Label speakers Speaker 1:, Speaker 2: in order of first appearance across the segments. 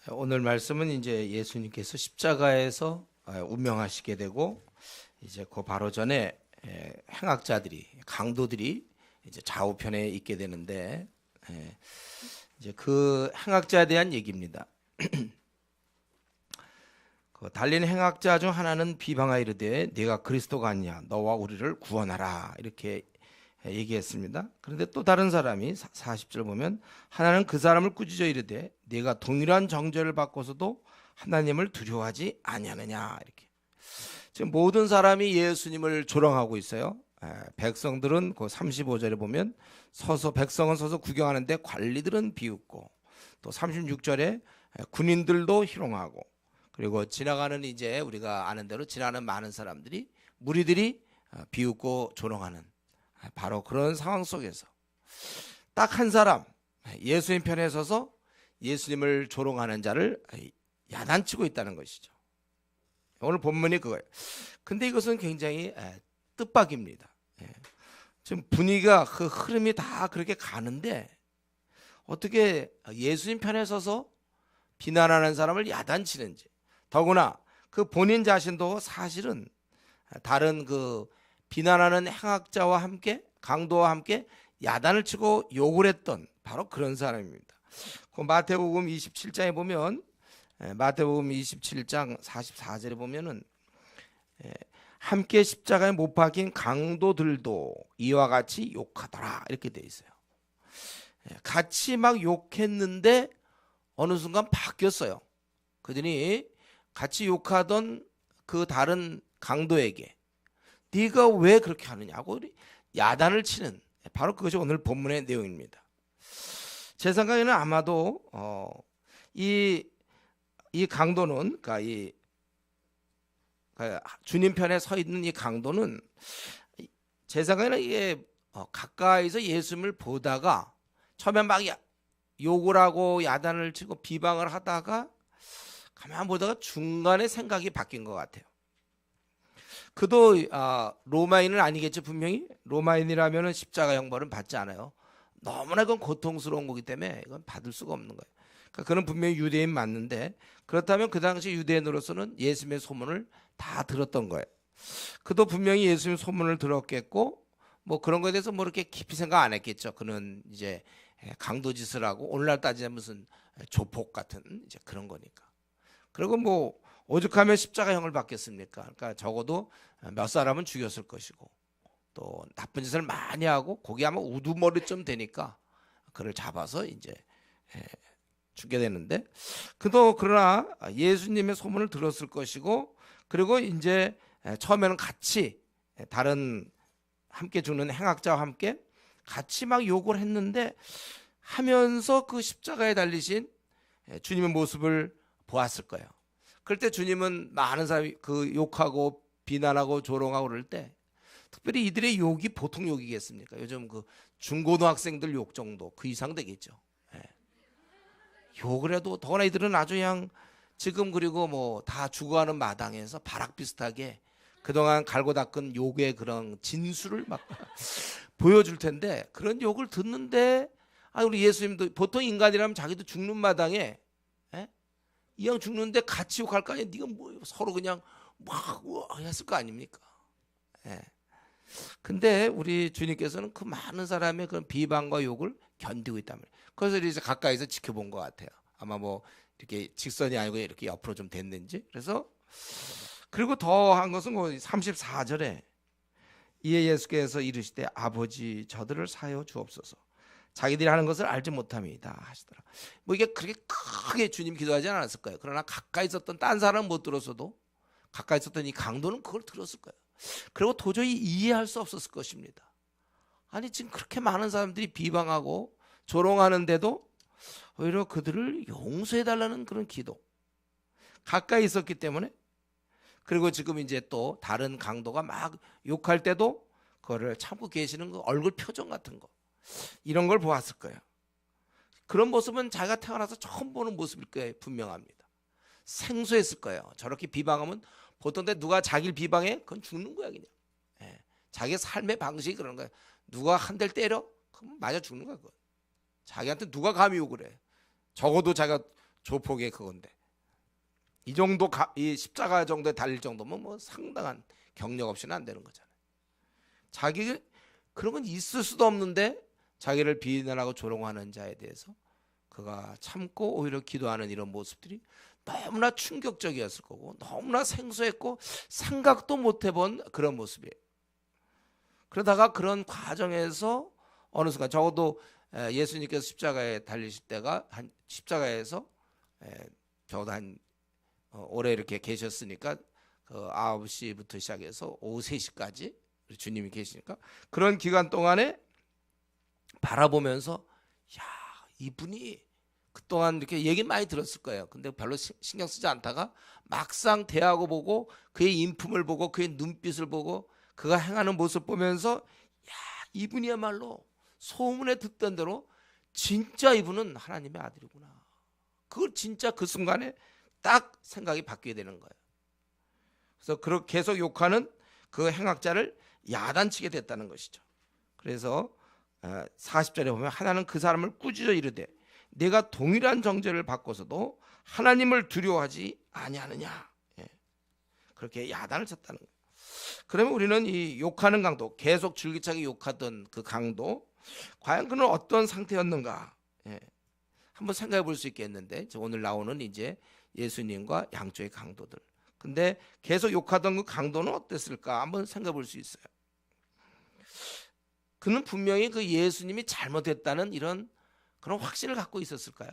Speaker 1: 오늘 말씀은 이제 예수님께서 십자가에서 운명하시게 되고 이제 그 바로 전에 행악자들이 강도들이 이제 좌우편에 있게 되는데 이제 그 행악자에 대한 얘기입니다. 그 달린 행악자 중 하나는 비방하여 이르되 네가 그리스도가 아니냐 너와 우리를 구원하라 이렇게 얘기했습니다. 그런데 또 다른 사람이 40절 보면 하나는 그 사람을 꾸짖어 이르되 네가 동일한 정죄를 받고서도 하나님을 두려워하지 아니하느냐 이렇게. 지금 모든 사람이 예수님을 조롱하고 있어요. 백성들은 그 35절에 보면 백성은 서서 구경하는데 관리들은 비웃고, 또 36절에 군인들도 희롱하고, 그리고 지나가는 이제 우리가 아는 대로 지나가는 많은 사람들이 무리들이 비웃고 조롱하는 바로 그런 상황 속에서 딱 한 사람 예수님 편에 서서 예수님을 조롱하는 자를 야단치고 있다는 것이죠. 오늘 본문이 그거예요. 근데 이것은 굉장히 뜻밖입니다. 지금 분위기가 그 흐름이 다 그렇게 가는데 어떻게 예수님 편에 서서 비난하는 사람을 야단치는지, 더구나 그 본인 자신도 사실은 다른 그 비난하는 행악자와 함께 강도와 함께 야단을 치고 욕을 했던 바로 그런 사람입니다. 그 마태복음 27장에 보면 마태복음 27장 44절에 보면은 함께 십자가에 못 박힌 강도들도 이와 같이 욕하더라 이렇게 돼 있어요. 같이 막 욕했는데 어느 순간 바뀌었어요. 그들이 같이 욕하던 그 다른 강도에게 네가 왜 그렇게 하느냐고 야단을 치는 바로 그것이 오늘 본문의 내용입니다. 제 생각에는 아마도 이 강도는 그러니까 주님 편에 서 있는 이 강도는 제 생각에는 이게 가까이서 예수님을 보다가 처음에 막 욕을 하고 야단을 치고 비방을 하다가 가만 보다가 중간에 생각이 바뀐 것 같아요. 그도 로마인은 아니겠죠. 분명히 로마인이라면 십자가 형벌은 받지 않아요. 너무나 그건 고통스러운 거기 때문에 이건 받을 수가 없는 거예요. 그러니까 그는 분명히 유대인 맞는데, 그렇다면 그 당시 유대인으로서는 예수님의 소문을 다 들었던 거예요. 그도 분명히 예수님의 소문을 들었겠고 뭐 그런 거에 대해서 뭐 이렇게 깊이 생각 안 했겠죠. 그는 이제 강도짓을 하고 오늘날 따지자면 무슨 조폭 같은 이제 그런 거니까. 그리고 뭐 오죽하면 십자가형을 받겠습니까? 그러니까 적어도 몇 사람은 죽였을 것이고, 또 나쁜 짓을 많이 하고 거기 아마 우두머리쯤 되니까 그를 잡아서 이제 죽게 되는데, 그도 그러나 예수님의 소문을 들었을 것이고, 그리고 이제 처음에는 같이 다른 함께 죽는 행악자와 함께 같이 막 욕을 했는데 하면서 그 십자가에 달리신 주님의 모습을 보았을 거예요. 그럴 때 주님은 많은 사람이 그 욕하고 비난하고 조롱하고 그럴 때 특별히 이들의 욕이 보통 욕이겠습니까? 요즘 그 중고등학생들 욕 정도 그 이상 되겠죠. 욕을 해도 더구나 이들은 아주 그냥 지금 그리고 뭐 다 죽어가는 마당에서 바락 비슷하게 그동안 갈고 닦은 욕의 그런 진수를 막 보여줄 텐데, 그런 욕을 듣는데 우리 예수님도 보통 인간이라면 자기도 죽는 마당에 이왕 죽는데 같이 욕할 거 아니야. 네가 뭐 서로 그냥 막 했을 거 아닙니까? 근데 우리 주님께서는 그 많은 사람의 그런 비방과 욕을 견디고 있단 말이에요. 그래서 이제 가까이서 지켜본 것 같아요. 아마 뭐 이렇게 직선이 아니고 이렇게 옆으로 좀 됐는지. 그래서 그리고 더 한 것은 34절에 이에 예수께서 이르시되 아버지 저들을 사하여 주옵소서 자기들이 하는 것을 알지 못함이다 하시더라. 뭐 이게 그렇게 크게 주님 기도하지 않았을 거예요. 그러나 가까이 있었던 딴 사람은 못 들었어도 가까이 있었던 이 강도는 그걸 들었을 거예요. 그리고 도저히 이해할 수 없었을 것입니다. 아니 지금 그렇게 많은 사람들이 비방하고 조롱하는데도 오히려 그들을 용서해달라는 그런 기도, 가까이 있었기 때문에. 그리고 지금 이제 또 다른 강도가 막 욕할 때도 그거를 참고 계시는 그 얼굴 표정 같은 거, 이런 걸 보았을 거예요. 그런 모습은 자기가 태어나서 처음 보는 모습일 거예요. 분명합니다. 생소했을 거예요. 저렇게 비방하면 보통 때 누가 자기를 비방해? 그건 죽는 거야 그냥. 자기의 삶의 방식이 그런 거예요. 누가 한 대를 때려? 그럼 맞아 죽는 거야. 그건. 자기한테 누가 감히 욕을 해? 적어도 자기가 조폭의 그건데 이 정도 이 십자가 정도에 달릴 정도면 뭐 상당한 경력 없이는 안 되는 거잖아요. 자기 그런 건 있을 수도 없는데 자기를 비난하고 조롱하는 자에 대해서 그가 참고 오히려 기도하는 이런 모습들이 너무나 충격적이었을 거고 너무나 생소했고 생각도 못 해본 그런 모습이에요. 그러다가 그런 과정에서 어느 순간 적어도 예수님께서 십자가에 달리실 때가 한 십자가에서 적어도 한 오래 이렇게 계셨으니까 그 9시부터 시작해서 오후 3시까지 주님이 계시니까 그런 기간 동안에 바라보면서 야, 이분이 그동안 이렇게 얘기 많이 들었을 거예요. 근데 별로 신경 쓰지 않다가 막상 대하고 보고 그의 인품을 보고 그의 눈빛을 보고 그가 행하는 모습 보면서 야, 이분이야말로 소문에 듣던 대로 진짜 이분은 하나님의 아들이구나. 그걸 진짜 그 순간에 딱 생각이 바뀌게 되는 거예요. 그래서 그렇게 계속 욕하는 그 행악자를 야단치게 됐다는 것이죠. 그래서 40절에 보면 하나는 그 사람을 꾸짖어 이르되 내가 동일한 정죄를 받고서도 하나님을 두려워하지 아니하느냐. 그렇게 야단을 쳤다는 거예요. 그러면 우리는 이 욕하는 강도, 계속 줄기차게 욕하던 그 강도, 과연 그는 어떤 상태였는가? 한번 생각해 볼 수 있겠는데 오늘 나오는 이제 예수님과 양쪽의 강도들. 근데 계속 욕하던 그 강도는 어땠을까? 한번 생각해 볼 수 있어요. 그는 분명히 그 예수님이 잘못했다는 이런 그런 확신을 갖고 있었을까요?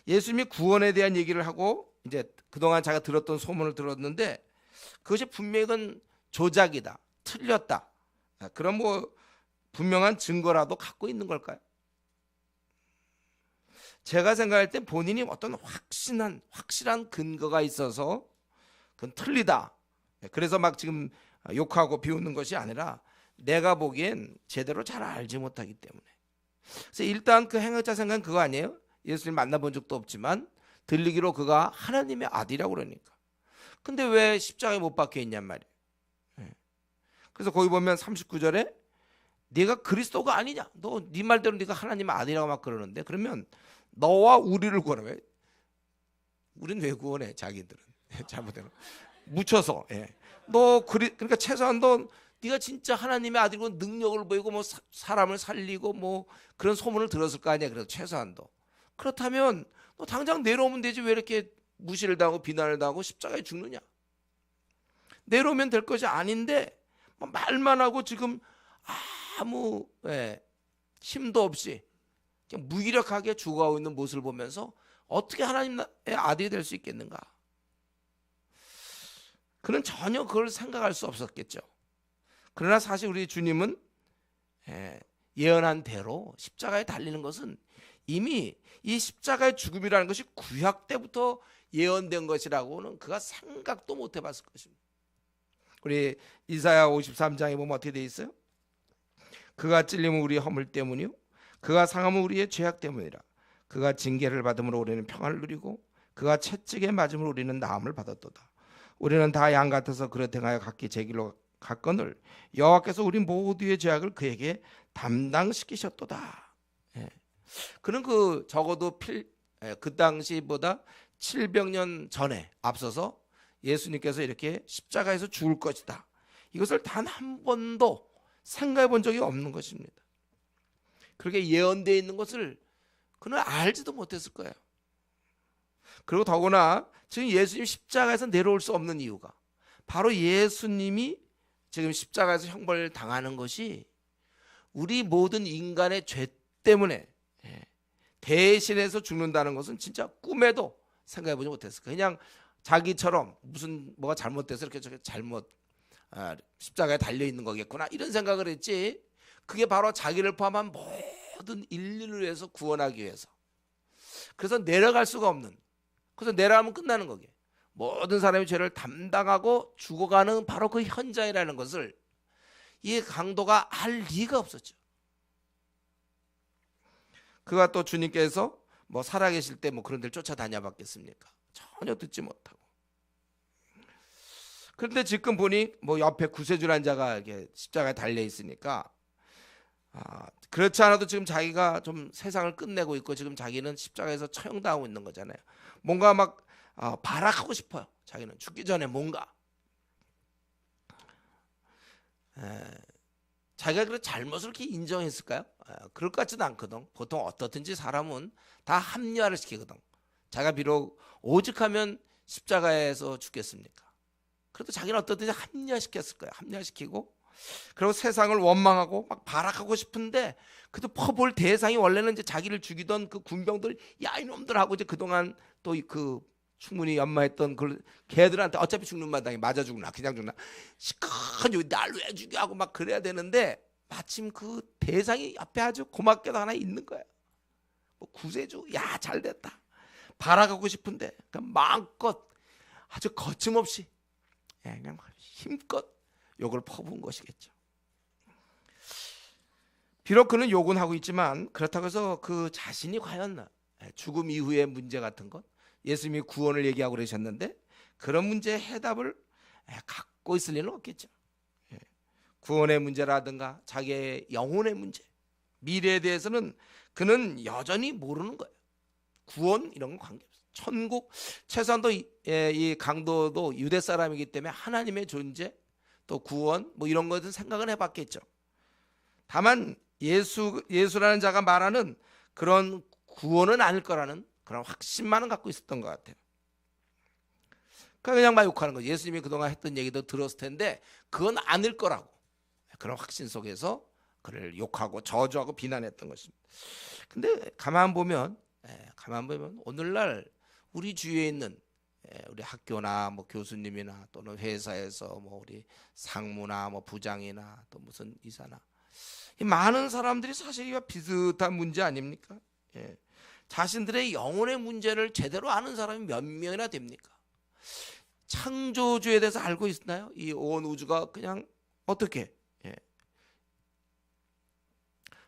Speaker 1: 예수님이 구원에 대한 얘기를 하고 이제 그동안 자기가 들었던 소문을 들었는데 그것이 분명히 그건 조작이다, 틀렸다. 그런 뭐 분명한 증거라도 갖고 있는 걸까요? 제가 생각할 때 본인이 어떤 확실한 근거가 있어서 그건 틀리다. 그래서 막 지금 욕하고 비웃는 것이 아니라 내가 보기엔 제대로 잘 알지 못하기 때문에. 그래서 일단 그 행악자 생각은 그거 아니에요? 예수님 만나본 적도 없지만 들리기로 그가 하나님의 아들이라고 그러니까. 근데 왜 십자가에 못 박혀 있냔 말이에요. 그래서 거기 보면 39절에 네가 그리스도가 아니냐? 너 네 말대로 네가 하나님의 아들이라고 막 그러는데 그러면 너와 우리를 구하라. 왜? 우린 왜 구원해? 자기들은 잘못되면 묻혀서. 그러니까 최소한 네가 진짜 하나님의 아들이고 능력을 보이고 뭐 사람을 살리고 뭐 그런 소문을 들었을 거 아니야. 그래서 최소한도 그렇다면 너 당장 내려오면 되지. 왜 이렇게 무시를 당하고 비난을 당하고 십자가에 죽느냐? 내려오면 될 것이 아닌데 말만 하고 지금 아무 힘도 없이 그냥 무기력하게 죽어가고 있는 모습을 보면서 어떻게 하나님의 아들이 될 수 있겠는가? 그는 전혀 그걸 생각할 수 없었겠죠. 그러나 사실 우리 주님은 예언한 대로 십자가에 달리는 것은 이미 이 십자가의 죽음이라는 것이 구약 때부터 예언된 것이라고는 그가 생각도 못 해봤을 것입니다. 우리 이사야 53장에 보면 어떻게 돼 있어요? 그가 찔림은 우리의 허물 때문이요 그가 상함은 우리의 죄악 때문이라. 그가 징계를 받음으로 우리는 평안을 누리고 그가 채찍에 맞음으로 우리는 나음을 받았도다. 우리는 다 양 같아서 그릇 행하여 각기 제 길로 갔거늘 여호와께서 우리 모두의 죄악을 그에게 담당시키셨도다. 그는 그 적어도 그 당시보다 700년 전에 앞서서 예수님께서 이렇게 십자가에서 죽을 것이다. 이것을 단 한 번도 생각해 본 적이 없는 것입니다. 그렇게 예언되어 있는 것을 그는 알지도 못했을 거예요. 그리고 더구나 지금 예수님 십자가에서 내려올 수 없는 이유가 바로 예수님이 지금 십자가에서 형벌을 당하는 것이 우리 모든 인간의 죄 때문에 대신해서 죽는다는 것은 진짜 꿈에도 생각해 보지 못했을 거예요. 그냥 자기처럼 무슨 뭐가 잘못돼서 이렇게 잘못 십자가에 달려 있는 거겠구나 이런 생각을 했지. 그게 바로 자기를 포함한 모든 인류를 위해서 구원하기 위해서. 그래서 내려갈 수가 없는. 그래서 내려가면 끝나는 거게. 모든 사람이 죄를 담당하고 죽어가는 바로 그 현장이라는 것을 이 강도가 알 리가 없었죠. 그가 또 주님께서 뭐 살아계실 때 뭐 그런 데를 쫓아다녀봤겠습니까? 전혀 듣지 못하고. 그런데 지금 보니 뭐 옆에 구세주란 자가 이렇게 십자가에 달려 있으니까 그렇지 않아도 지금 자기가 좀 세상을 끝내고 있고 지금 자기는 십자가에서 처형당하고 있는 거잖아요. 뭔가 막 발악하고 싶어요. 자기는 죽기 전에 뭔가 자기가 그런 잘못을 이렇게 인정했을까요? 그럴 것 같지는 않거든. 보통 어떻든지 사람은 다 합리화를 시키거든. 자기가 비록 오직하면 십자가에서 죽겠습니까? 그래도 자기는 어떻든지 합리화시켰을 거예요. 합리화시키고 그리고 세상을 원망하고 막 발악하고 싶은데 그래도 퍼볼 대상이 원래는 이제 자기를 죽이던 그 군병들, 야 이놈들하고 이제 그동안 또 그 충분히 연마했던 그 걔들한테 어차피 죽는 마당에 맞아 죽나 그냥 죽나 시커니 날 왜 죽여 하고 막 그래야 되는데 마침 그 대상이 앞에 아주 고맙게도 하나 있는 거야. 뭐 구세주, 야 잘됐다. 발악하고 싶은데 그냥 마음껏 아주 거침없이 그냥 힘껏 욕을 퍼부은 것이겠죠. 비록 그는 욕은 하고 있지만 그렇다고 해서 그 자신이 과연 죽음 이후의 문제 같은 것, 예수님이 구원을 얘기하고 그러셨는데 그런 문제의 해답을 갖고 있을 리는 없겠죠. 구원의 문제라든가 자기의 영혼의 문제, 미래에 대해서는 그는 여전히 모르는 거예요. 구원 이런 건 관계없어요. 천국, 최소한도 이 강도도 유대 사람이기 때문에 하나님의 존재 또 구원 뭐 이런 것은 생각은 해봤겠죠. 다만 예수라는 자가 말하는 그런 구원은 아닐 거라는 그런 확신만은 갖고 있었던 것 같아요. 그냥 막 욕하는 거죠. 예수님이 그동안 했던 얘기도 들었을 텐데 그건 아닐 거라고 그런 확신 속에서 그를 욕하고 저주하고 비난했던 것입니다. 근데 가만 보면 오늘날 우리 주위에 있는 우리 학교나 뭐 교수님이나 또는 회사에서 뭐 우리 상무나 뭐 부장이나 또 무슨 이사나 이 많은 사람들이 사실 이와 비슷한 문제 아닙니까? 자신들의 영혼의 문제를 제대로 아는 사람이 몇 명이나 됩니까? 창조주에 대해서 알고 있나요? 이 온 우주가 그냥 어떻게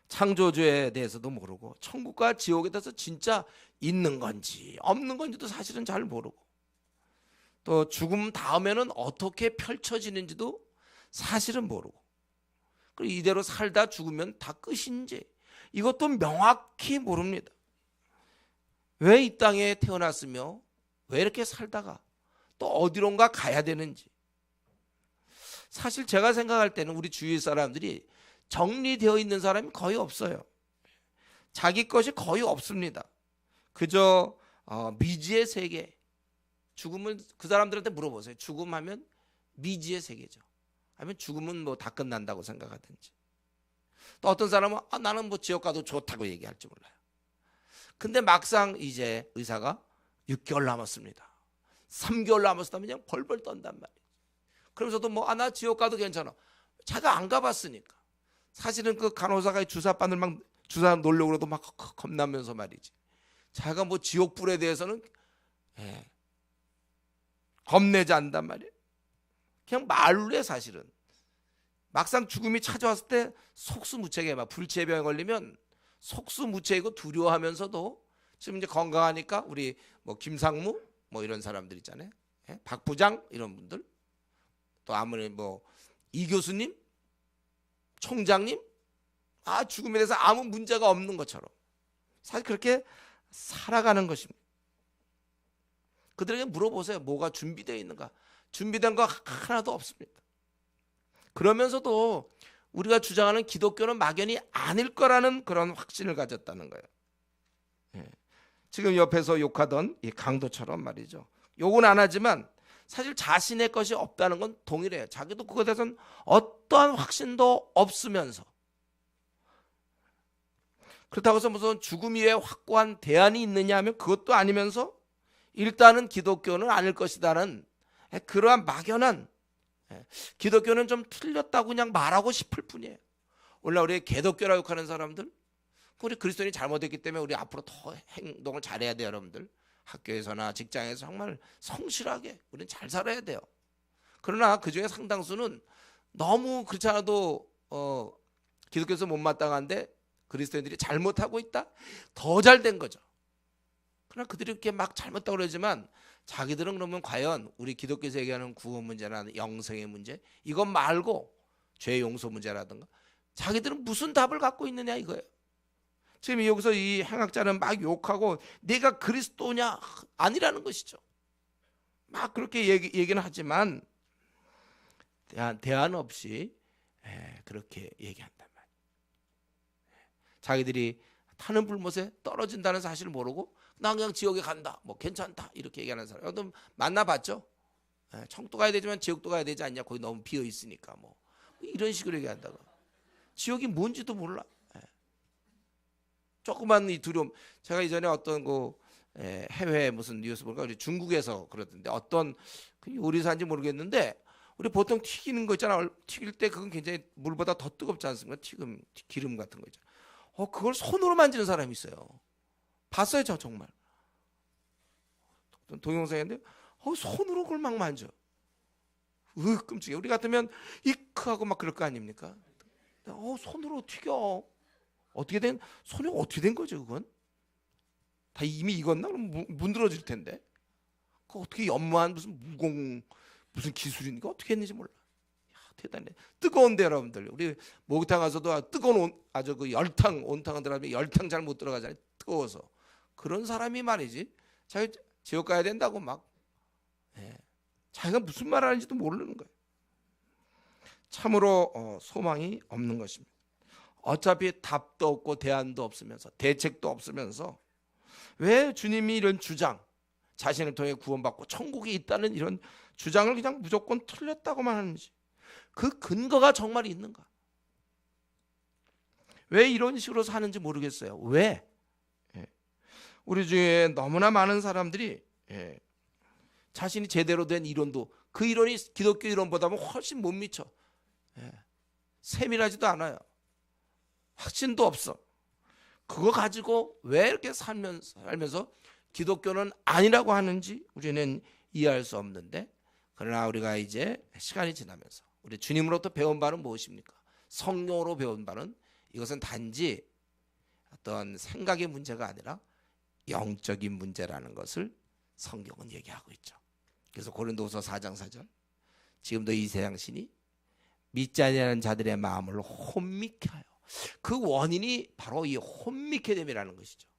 Speaker 1: 창조주에 대해서도 모르고 천국과 지옥에 대해서 진짜 있는 건지 없는 건지도 사실은 잘 모르고 또 죽음 다음에는 어떻게 펼쳐지는지도 사실은 모르고 그리고 이대로 살다 죽으면 다 끝인지 이것도 명확히 모릅니다. 왜 이 땅에 태어났으며 왜 이렇게 살다가 또 어디론가 가야 되는지 사실 제가 생각할 때는 우리 주위 사람들이 정리되어 있는 사람이 거의 없어요. 자기 것이 거의 없습니다. 그저 미지의 세계. 죽음은 그 사람들한테 물어보세요. 죽음하면 미지의 세계죠. 아니면 죽음은 뭐 다 끝난다고 생각하든지. 또 어떤 사람은 나는 뭐 지옥 가도 좋다고 얘기할지 몰라요. 근데 막상 이제 의사가 6개월 남았습니다. 3개월 남았다면 그냥 벌벌 떤단 말이에요. 그러면서도 뭐 나 지옥 가도 괜찮아. 자기가 안 가봤으니까. 사실은 그 간호사가 주사바늘 막 주사 놓으려고 그래도 막 겁나면서 말이지. 자기가 뭐 지옥불에 대해서는 겁내지 않단 말이에요. 그냥 말로 해 사실은. 막상 죽음이 찾아왔을 때 속수무책에 막 불치병에 걸리면 속수무책이고 두려워하면서도 지금 이제 건강하니까 우리 뭐 김상무 뭐 이런 사람들 있잖아요. 박 부장 이런 분들 또 아무리 뭐 이 교수님 총장님 죽음에 대해서 아무 문제가 없는 것처럼 사실 그렇게 살아가는 것입니다. 그들에게 물어보세요. 뭐가 준비되어 있는가? 준비된 거 하나도 없습니다. 그러면서도 우리가 주장하는 기독교는 막연히 아닐 거라는 그런 확신을 가졌다는 거예요. 지금 옆에서 욕하던 이 강도처럼 말이죠. 욕은 안 하지만 사실 자신의 것이 없다는 건 동일해요. 자기도 그것에 대해서는 어떠한 확신도 없으면서 그렇다고 해서 무슨 죽음 이외에 확고한 대안이 있느냐 하면 그것도 아니면서 일단은 기독교는 아닐 것이다는 그러한 막연한 기독교는 좀 틀렸다고 그냥 말하고 싶을 뿐이에요. 오늘날 우리 개독교라고 욕하는 사람들 우리 그리스도인이 잘못했기 때문에 우리 앞으로 더 행동을 잘해야 돼요. 여러분들 학교에서나 직장에서 정말 성실하게 우리는 잘 살아야 돼요. 그러나 그중에 상당수는 너무 그렇지 않아도 기독교에서 못마땅한데 그리스도인들이 잘못하고 있다? 더 잘된 거죠. 그러나 그들이 이렇게 막 잘못다고 그러지만 자기들은 그러면 과연 우리 기독교에서 얘기하는 구원 문제나 영생의 문제 이것 말고 죄 용서 문제라든가 자기들은 무슨 답을 갖고 있느냐 이거예요. 지금 여기서 이 행악자는 막 욕하고 내가 그리스도냐 아니라는 것이죠. 막 그렇게 얘기는 하지만 대안 없이 그렇게 얘기한단 말이에요. 자기들이 타는 불못에 떨어진다는 사실을 모르고 나 그냥 지옥에 간다, 뭐 괜찮다 이렇게 얘기하는 사람 여러분 만나봤죠? 천국도 가야 되지만 지옥도 가야 되지 않냐, 거기 너무 비어 있으니까 뭐 이런 식으로 얘기한다고. 지옥이 뭔지도 몰라. 조그만 이 두려움. 제가 이전에 어떤 그 해외 무슨 뉴스 보니까 우리 중국에서 그러던데 어떤 요리사인지 모르겠는데 우리 보통 튀기는 거 있잖아. 튀길 때 그건 굉장히 물보다 더 뜨겁지 않습니까? 기름 같은 거 있잖아. 그걸 손으로 만지는 사람이 있어요. 봤어요, 저 정말. 동영상인데 손으로 그걸 막 만져. 끔찍해. 우리 같으면 이크하고 막 그럴 거 아닙니까? 손으로 튀겨. 손이 어떻게 된 거죠, 그건? 다 이미 익었나? 그럼 문드러질 텐데. 그 어떻게 연무한 무슨 기술이니까 어떻게 했는지 몰라. 대단해. 뜨거운데 여러분들. 우리 목욕탕 가서도 뜨거운 아주 그 온탕 들어가면 열탕 잘 못 들어가잖아요. 뜨거워서. 그런 사람이 말이지. 자기 지옥 가야 된다고 막. 자기가 무슨 말 하는지도 모르는 거예요. 참으로 소망이 없는 것입니다. 어차피 답도 없고 대안도 없으면서 대책도 없으면서 왜 주님이 이런 주장, 자신을 통해 구원받고 천국이 있다는 이런 주장을 그냥 무조건 틀렸다고만 하는지, 그 근거가 정말 있는가? 왜 이런 식으로 사는지 모르겠어요. 왜? 우리 중에 너무나 많은 사람들이 자신이 제대로 된 이론도 그 이론이 기독교 이론보다는 훨씬 못 미쳐. 세밀하지도 않아요. 확신도 없어. 그거 가지고 왜 이렇게 살면서 기독교는 아니라고 하는지 우리는 이해할 수 없는데, 그러나 우리가 이제 시간이 지나면서 우리 주님으로부터 배운 바는 무엇입니까? 성령으로 배운 바는 이것은 단지 어떤 생각의 문제가 아니라 영적인 문제라는 것을 성경은 얘기하고 있죠. 그래서 고린도후서 4장 4절, 지금도 이 세상 신이 믿지 아니하는 자들의 마음을 혼미케 하여, 그 원인이 바로 이 혼미케 됨이라는 것이죠.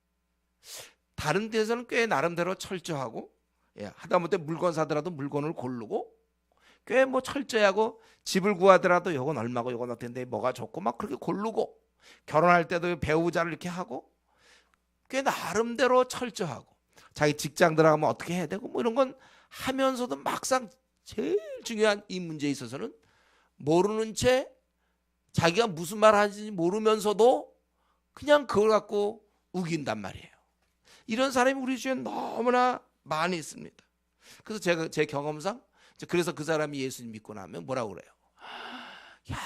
Speaker 1: 다른 데서는 꽤 나름대로 철저하고, 하다못해 물건 사더라도 물건을 고르고 꽤 뭐 철저하고, 집을 구하더라도 이건 얼마고 이건 어떤데 뭐가 좋고 막 그렇게 고르고, 결혼할 때도 배우자를 이렇게 하고 꽤 나름대로 철저하고, 자기 직장 들어가면 어떻게 해야 되고 뭐 이런 건 하면서도 막상 제일 중요한 이 문제에 있어서는 모르는 채 자기가 무슨 말 하는지 모르면서도 그냥 그걸 갖고 우긴단 말이에요. 이런 사람이 우리 주위에 너무나 많이 있습니다. 그래서 제 경험상, 그래서 그 사람이 예수님 믿고 나면 뭐라고 그래요? 야,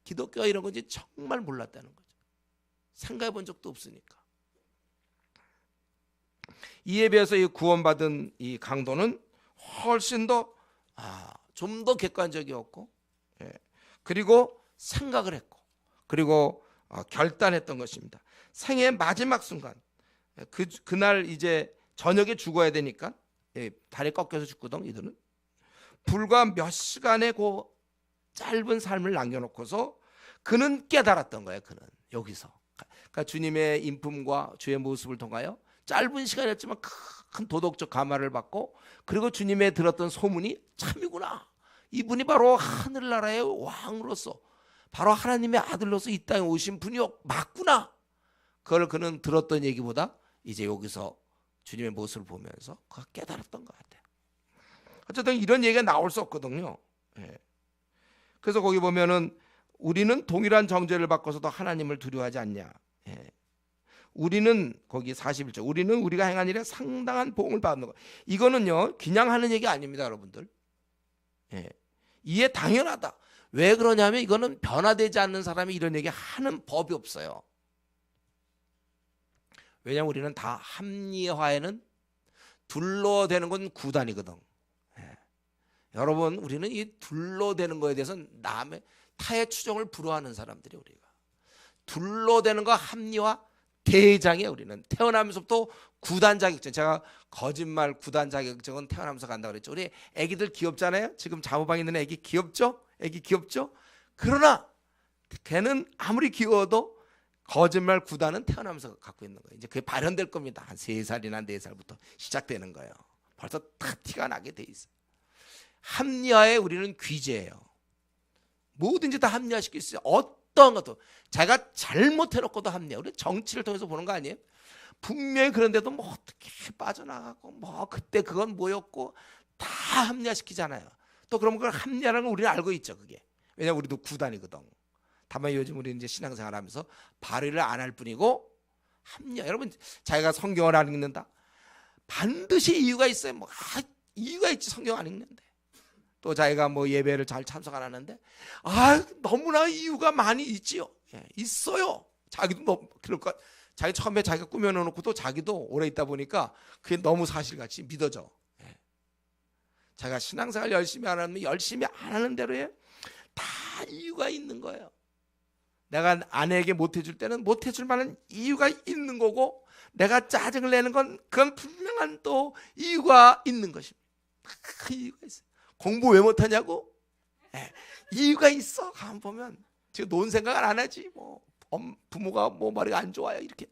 Speaker 1: 기독교가 이런 건지 정말 몰랐다는 거죠. 생각해 본 적도 없으니까. 이에 비해서 이 구원받은 이 강도는 훨씬 더 좀 더 객관적이었고, 그리고 생각을 했고, 그리고 결단했던 것입니다. 생의 마지막 순간, 그날 이제 저녁에 죽어야 되니까, 다리 꺾여서 죽거든. 이들은 불과 몇 시간의 그 짧은 삶을 남겨놓고서 그는 깨달았던 거예요. 그는 여기서, 그러니까 주님의 인품과 주의 모습을 통하여 짧은 시간이었지만 큰 도덕적 감화를 받고, 그리고 주님의 들었던 소문이 참이구나, 이분이 바로 하늘나라의 왕으로서, 바로 하나님의 아들로서 이 땅에 오신 분이 맞구나, 그걸 그는 들었던 얘기보다 이제 여기서 주님의 모습을 보면서 그가 깨달았던 것 같아요. 어쨌든 이런 얘기가 나올 수 없거든요. 그래서 거기 보면은 우리는 동일한 정죄를 받고서도 하나님을 두려워하지 않냐. 우리는 거기 41절, 우리는 우리가 행한 일에 상당한 보응을 받는 것. 이거는요 그냥 하는 얘기 아닙니다, 여러분들. 이해 당연하다. 왜 그러냐면 이거는 변화되지 않는 사람이 이런 얘기 하는 법이 없어요. 왜냐하면 우리는 다 합리화에는 둘러대는 건 구단이거든. 여러분, 우리는 이 둘러대는 거에 대해서는 타의 추정을 불허하는 사람들이, 우리가 둘러대는 거 합리화 대장이에요. 우리는 태어나면서부터 구단 자격증, 제가 거짓말 구단 자격증은 태어나면서 간다고 그랬죠. 우리 애기들 귀엽잖아요. 지금 자모방에 있는 애기 귀엽죠? 애기 귀엽죠? 그러나 걔는 아무리 귀여워도 거짓말 구단은 태어나면서 갖고 있는 거예요. 이제 그게 발현될 겁니다. 한 3살이나 4살부터 시작되는 거예요. 벌써 다 티가 나게 돼 있어요. 합리화에 우리는 귀재예요. 뭐든지 다 합리화시킬 수 있어요. 어떤 것도 자기가 잘못해놓고도 합리화. 우리 정치를 통해서 보는 거 아니에요? 분명히 그런데도 뭐 어떻게 빠져나가고 뭐 그때 그건 뭐였고 다 합리화시키잖아요. 또 그러면 그걸 합리화라는 걸 우리는 알고 있죠. 그게 왜냐면 우리도 구단이거든. 다만 요즘 우리 이제 신앙생활하면서 발휘를 안 할 뿐이고 합리화. 여러분 자기가 성경을 안 읽는다. 반드시 이유가 있어요. 뭐 이유가 있지 성경 안 읽는데. 또 자기가 뭐 예배를 잘 참석 안 하는데 너무나 이유가 많이 있지요. 예, 있어요. 자기도 너무 그럴까. 자기 처음에 자기가 꾸며놓고 또 자기도 오래 있다 보니까 그게 너무 사실같이 믿어져. 예. 자기가 신앙생활 열심히 안 하면 열심히 안 하는 대로에 다 이유가 있는 거예요. 내가 아내에게 못해줄 때는 못해줄 만한 이유가 있는 거고 내가 짜증을 내는 건 그건 분명한 또 이유가 있는 것입니다. 그 이유가 있어요. 공부 왜 못하냐고? 예. 이유가 있어. 가만 보면 지금 논 생각을 안 하지. 뭐 부모가 뭐 머리가 안 좋아요. 이렇게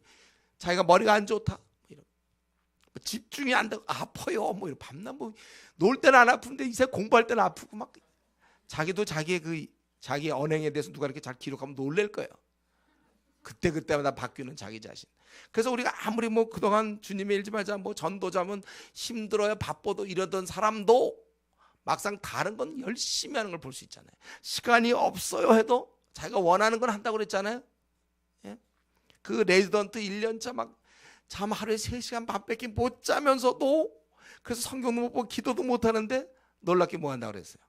Speaker 1: 자기가 머리가 안 좋다. 이런. 뭐 집중이 안 되고 아파요. 뭐 이런 밤낮 뭐 놀 때는 안 아픈데 이제 공부할 때는 아프고 막 자기도 자기의 자기 언행에 대해서 누가 이렇게 잘 기록하면 놀랄 거예요. 그때마다 바뀌는 자기 자신. 그래서 우리가 아무리 뭐 그동안 주님의 일지마자 뭐 전도자면 힘들어요 바빠도 이러던 사람도 막상 다른 건 열심히 하는 걸 볼 수 있잖아요. 시간이 없어요 해도 자기가 원하는 건 한다고 그랬잖아요. 예? 그 레지던트 1년차 막 잠 하루에 3시간 반밖에 못 자면서도 그래서 성경도 못 보고 기도도 못 하는데 놀랍게 뭐 한다고 그랬어요.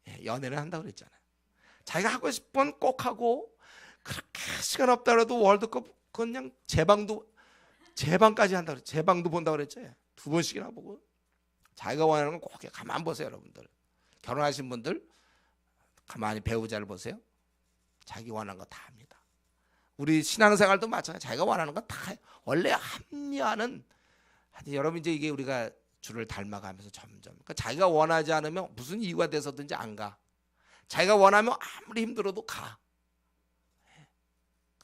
Speaker 1: 예, 연애를 한다고 그랬잖아요. 자기가 하고 싶은 건 꼭 그렇게 시간 없다 그래도 월드컵 그냥 재방까지 한다고 그랬죠. 재방도 본다고 그랬죠. 2번씩이나 보고 자기가 원하는 건 꼭 가만 보세요. 여러분들 결혼하신 분들 가만히 배우자를 보세요. 자기 원하는 거 다 합니다. 우리 신앙생활도 마찬가지. 자기가 원하는 거 다 해요. 원래 합리화는 여러분 이제 이게 우리가 주를 닮아가면서 점점 그러니까 자기가 원하지 않으면 무슨 이유가 돼서든지 안 가. 자기가 원하면 아무리 힘들어도 가.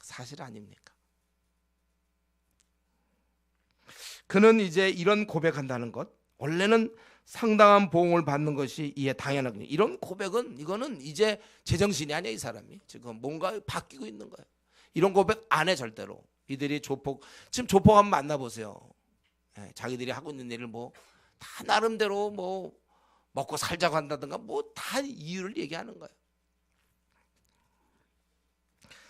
Speaker 1: 사실 아닙니까? 그는 이제 이런 고백한다는 것 원래는 상당한 보응을 받는 것이 이해 당연한 거예요. 이런 고백은 이거는 이제 제정신이 아니야. 이 사람이 지금 뭔가 바뀌고 있는 거예요. 이런 고백 안 해 절대로. 이들이 지금 조폭 한번 만나보세요. 예, 자기들이 하고 있는 일을 뭐 다 나름대로 뭐 먹고 살자고 한다든가 뭐 다 이유를 얘기하는 거예요.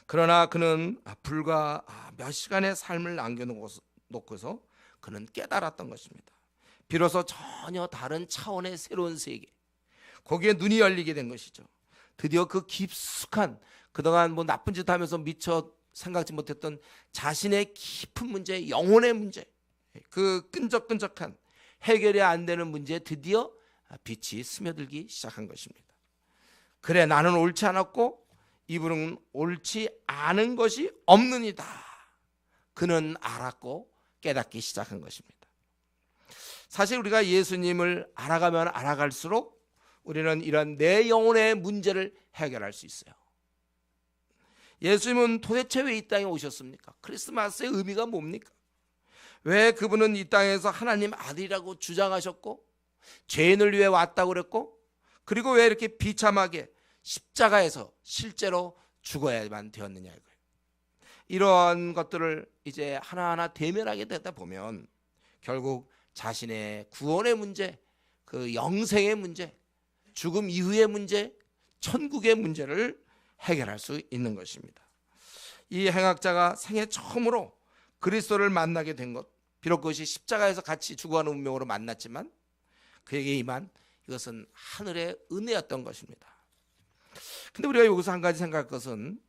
Speaker 1: 그러나 그는 불과 몇 시간의 삶을 남겨놓고서 그는 깨달았던 것입니다. 비로소 전혀 다른 차원의 새로운 세계, 거기에 눈이 열리게 된 것이죠. 드디어 그 깊숙한 그동안 뭐 나쁜 짓 하면서 미처 생각지 못했던 자신의 깊은 문제, 영혼의 문제, 그 끈적끈적한 해결이 안 되는 문제에 드디어 빛이 스며들기 시작한 것입니다. 그래 나는 옳지 않았고 이분은 옳지 않은 것이 없느니라. 그는 알았고 깨닫기 시작한 것입니다. 사실 우리가 예수님을 알아가면 알아갈수록 우리는 이런 내 영혼의 문제를 해결할 수 있어요. 예수님은 도대체 왜 이 땅에 오셨습니까? 크리스마스의 의미가 뭡니까? 왜 그분은 이 땅에서 하나님 아들이라고 주장하셨고 죄인을 위해 왔다고 그랬고 그리고 왜 이렇게 비참하게 십자가에서 실제로 죽어야만 되었느냐 이거예요. 이러한 것들을 이제 하나하나 대면하게 되다 보면 결국 자신의 구원의 문제, 그 영생의 문제, 죽음 이후의 문제, 천국의 문제를 해결할 수 있는 것입니다. 이 행악자가 생애 처음으로 그리스도를 만나게 된 것, 비록 그것이 십자가에서 같이 죽어가는 운명으로 만났지만 그에게 임한 이것은 하늘의 은혜였던 것입니다. 근데 우리가 여기서 한 가지 생각할 것은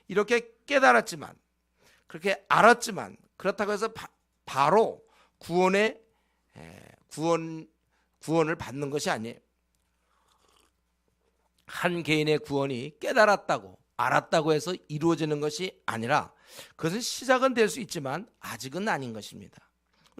Speaker 1: 이렇게 깨달았지만 그렇게 알았지만 그렇다고 해서 바로 구원을 받는 것이 아니에요. 한 개인의 구원이 깨달았다고 알았다고 해서 이루어지는 것이 아니라 그것은 시작은 될 수 있지만 아직은 아닌 것입니다.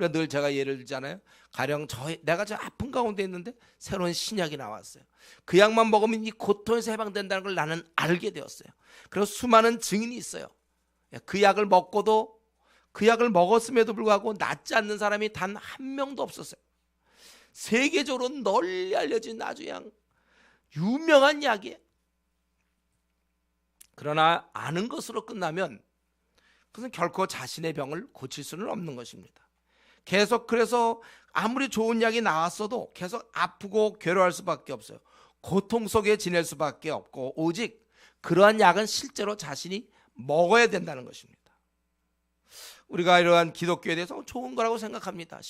Speaker 1: 우리가 늘 제가 예를 들잖아요. 가령 내가 저 아픈 가운데 있는데 새로운 신약이 나왔어요. 그 약만 먹으면 이 고통에서 해방된다는 걸 나는 알게 되었어요. 그리고 수많은 증인이 있어요. 그 약을 먹고도, 그 약을 먹었음에도 불구하고 낫지 않는 사람이 단 한 명도 없었어요. 세계적으로 널리 알려진 아주 그냥 유명한 약이에요. 그러나 아는 것으로 끝나면 그것은 결코 자신의 병을 고칠 수는 없는 것입니다. 계속 그래서 아무리 좋은 약이 나왔어도 계속 아프고 괴로워할 수밖에 없어요. 고통 속에 지낼 수밖에 없고, 오직 그러한 약은 실제로 자신이 먹어야 된다는 것입니다. 우리가 이러한 기독교에 대해서 좋은 거라고 생각합니다.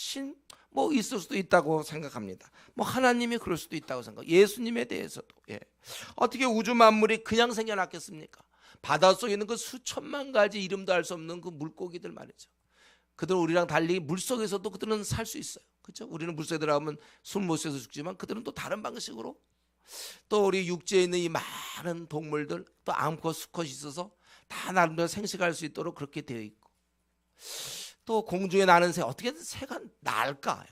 Speaker 1: 뭐 있을 수도 있다고 생각합니다. 뭐 하나님이 그럴 수도 있다고 생각. 예수님에 대해서도 어떻게 우주 만물이 그냥 생겨났겠습니까? 바닷속에 있는 그 수천만 가지 이름도 알 수 없는 그 물고기들 말이죠. 그들은 우리랑 달리 물속에서도 그들은 살 수 있어요. 그렇죠? 우리는 물속에 들어가면 숨 못 쉬어서 죽지만 그들은 또 다른 방식으로, 또 우리 육지에 있는 이 많은 동물들, 또 암컷 수컷이 있어서 다 나름대로 생식할 수 있도록 그렇게 되어 있고, 또 공중에 나는 새, 어떻게 새가 날까?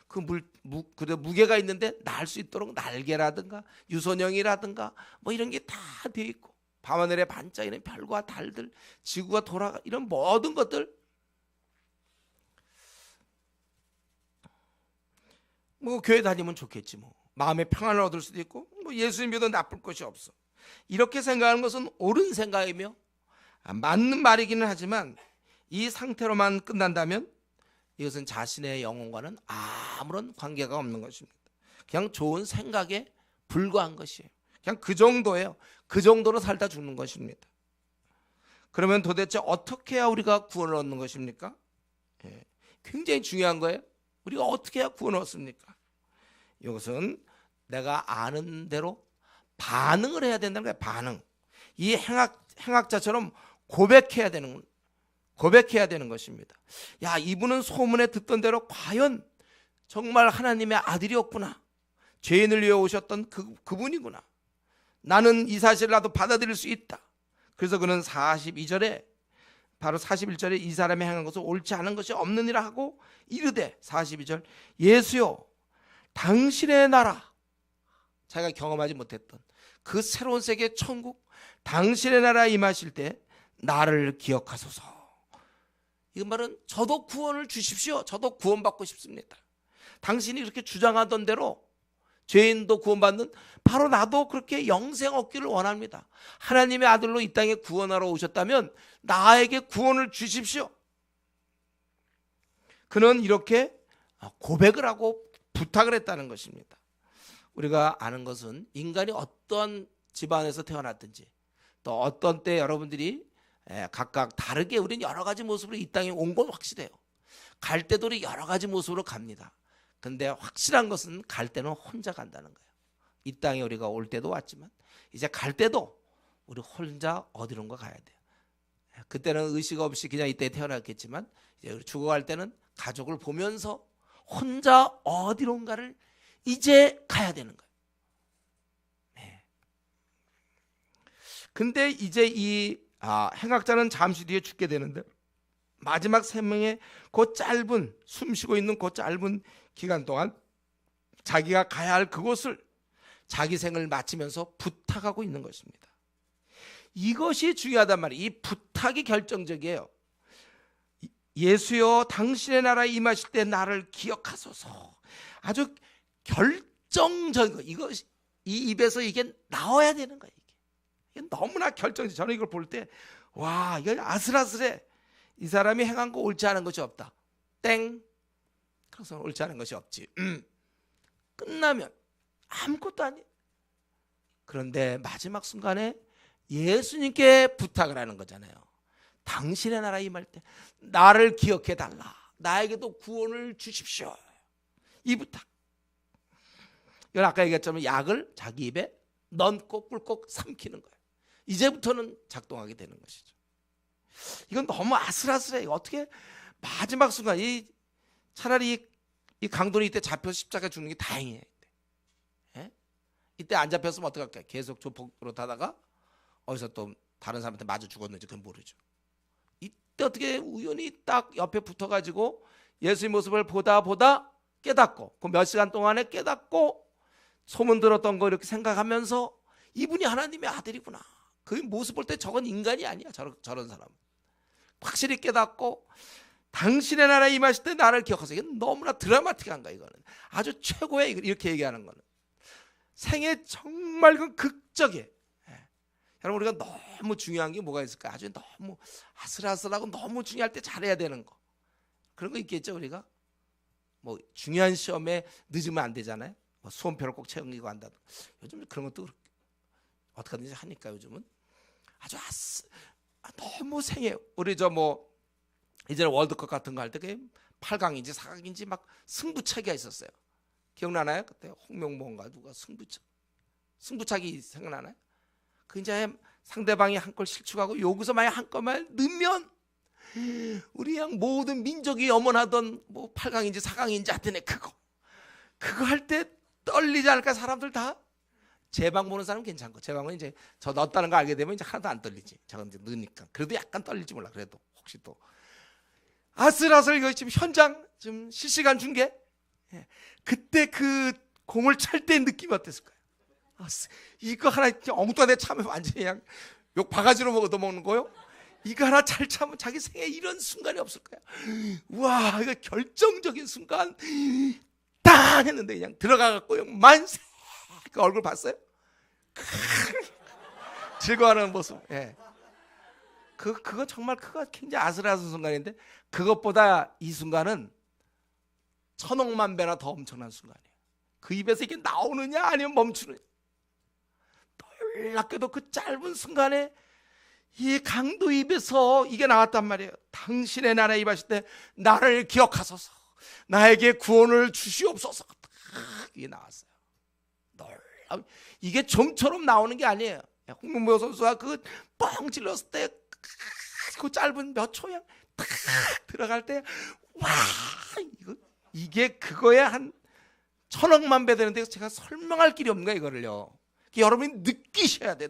Speaker 1: 그래 무게가 있는데 날 수 있도록 날개라든가 유선형이라든가 뭐 이런 게 다 되어 있고, 밤하늘에 반짝이는 별과 달들, 지구가 돌아가, 이런 모든 것들, 뭐 교회 다니면 좋겠지, 뭐 마음의 평안을 얻을 수도 있고, 뭐 예수님 믿어도 나쁠 것이 없어, 이렇게 생각하는 것은 옳은 생각이며 맞는 말이기는 하지만, 이 상태로만 끝난다면 이것은 자신의 영혼과는 아무런 관계가 없는 것입니다. 그냥 좋은 생각에 불과한 것이에요. 그냥 그 정도예요. 그 정도로 살다 죽는 것입니다. 그러면 도대체 어떻게 해야 우리가 구원을 얻는 것입니까? 굉장히 중요한 거예요. 우리가 어떻게 해야 구원을 얻습니까? 이것은 내가 아는 대로 반응을 해야 된다는 거예요. 반응. 이 행악자처럼 고백해야 되는 것입니다. 야, 이분은 소문에 듣던 대로 과연 정말 하나님의 아들이었구나, 죄인을 위해 오셨던 그분이구나, 나는 이 사실을 나도 받아들일 수 있다. 그래서 그는 42절에, 바로 41절에 이 사람이 행한 것은 옳지 않은 것이 없느니라 하고 이르되, 42절, 예수여 당신의 나라, 자기가 경험하지 못했던 그 새로운 세계 천국, 당신의 나라에 임하실 때 나를 기억하소서. 이 말은 저도 구원을 주십시오. 저도 구원받고 싶습니다. 당신이 그렇게 주장하던 대로 죄인도 구원받는, 바로 나도 그렇게 영생 얻기를 원합니다. 하나님의 아들로 이 땅에 구원하러 오셨다면 나에게 구원을 주십시오. 그는 이렇게 고백을 하고 부탁을 했다는 것입니다. 우리가 아는 것은 인간이 어떤 집안에서 태어났든지, 또 어떤 때 여러분들이 각각 다르게, 우리는 여러 가지 모습으로 이 땅에 온 건 확실해요. 갈 때도 여러 가지 모습으로 갑니다. 근데 확실한 것은 갈 때는 혼자 간다는 거예요. 이 땅에 우리가 올 때도 왔지만 이제 갈 때도 우리 혼자 어디론가 가야 돼요. 그때는 의식 없이 그냥 이때 태어났겠지만, 이제 죽어갈 때는 가족을 보면서 혼자 어디론가를 이제 가야 되는 거예요. 근데 이제 이 행악자는 잠시 뒤에 죽게 되는데, 마지막 생명의 그 짧은, 숨쉬고 있는 그 짧은 기간 동안 자기가 가야 할 그곳을 자기 생을 마치면서 부탁하고 있는 것입니다. 이것이 중요하단 말이에요. 이 부탁이 결정적이에요. 예수여 당신의 나라에 임하실 때 나를 기억하소서. 아주 결정적인 거, 이것이 이 입에서 이게 나와야 되는 거예요. 이게 너무나 결정적. 저는 이걸 볼 때, 와, 이거 아슬아슬해. 이 사람이 행한 거 옳지 않은 것이 없다. 땡. 그래서 옳지 않은 것이 없지. 끝나면 아무것도 아니에요. 그런데 마지막 순간에 예수님께 부탁을 하는 거잖아요. 당신의 나라에 임할 때 나를 기억해 달라. 나에게도 구원을 주십시오. 이 부탁. 이건 아까 얘기했지만 약을 자기 입에 넣고 꿀꺽 삼키는 거예요. 이제부터는 작동하게 되는 것이죠. 이건 너무 아슬아슬해. 어떻게 마지막 순간, 차라리 이 강도는 이때 잡혀서 십자가에 죽는 게 다행이에요. 이때 안 잡혔으면 어떡할까요? 계속 조폭으로 타다가 어디서 또 다른 사람한테 맞아 죽었는지 그건 모르죠. 이때 어떻게 우연히 딱 옆에 붙어가지고 예수의 모습을 보다 깨닫고 그 몇 시간 동안에 깨닫고 소문 들었던 거 이렇게 생각하면서 이분이 하나님의 아들이구나. 그 모습 볼 때 저건 인간이 아니야. 저런 사람. 확실히 깨닫고 당신의 나라에 임하실 때 나를 기억하세요. 이건 너무나 드라마틱한 거야. 이거는 아주 최고의, 이렇게 얘기하는 거는 생애 정말 그 극적이에요. 여러분, 우리가 너무 중요한 게 뭐가 있을까? 아주 너무 아슬아슬하고 너무 중요할 때 잘해야 되는 거, 그런 거 있겠죠. 우리가 뭐 중요한 시험에 늦으면 안 되잖아요. 뭐 수험표를 꼭 챙기고 한다. 요즘 그런 것도 어떻게 하든지 하니까 요즘은 아주 너무 생애, 우리 뭐 이제 월드컵 같은 거 할 때 8강인지 4강인지 막 승부차기가 있었어요. 기억나나요? 그때 홍명보인가 누가 승부차기 생각나나요? 그 이제 상대방이 한 골 실축하고 여기서 만약 한 골만 넣으면 우리 양 모든 민족이 염원하던 뭐 8강인지 4강인지 하여튼 그거 할 때 떨리지 않을까? 사람들 다. 제 방 보는 사람은 괜찮고, 제 방은 이제 저 넣었다는 거 알게 되면 이제 하나도 안 떨리지. 저건 이제 넣으니까. 그래도 약간 떨릴지 몰라. 그래도 혹시 또 아슬아슬 이거 지금 현장 지금 실시간 중계, 그때 그 공을 찰 때 느낌이 어땠을까요? 이거 하나 엉뚱하게 차면 완전히 그냥 욕 바가지로 먹는 거요. 이거 하나 잘 참으면 자기 생에 이런 순간이 없을 거야. 와, 이거 결정적인 순간 땅 했는데 그냥 들어가갖고 만세. 그 얼굴 봤어요? 즐거워하는 모습. 그거 정말 그거 굉장히 아슬아슬한 순간인데, 그것보다 이 순간은 천억만 배나 더 엄청난 순간이에요. 그 입에서 이게 나오느냐 아니면 멈추느냐. 놀랍게도 그 짧은 순간에 이 강도 입에서 이게 나왔단 말이에요. 당신의 나라에 임하실 때 나를 기억하소서, 나에게 구원을 주시옵소서. 이게 나왔어요. 이게 좀처럼 나오는 게 아니에요. 홍명보 선수가 그 뻥 찔렀을 때 그 짧은 몇 초야 탁 들어갈 때, 와, 이게 그거에 한 천억만 배 되는데 제가 설명할 길이 없는 거야 이거를요. 여러분이 느끼셔야 돼.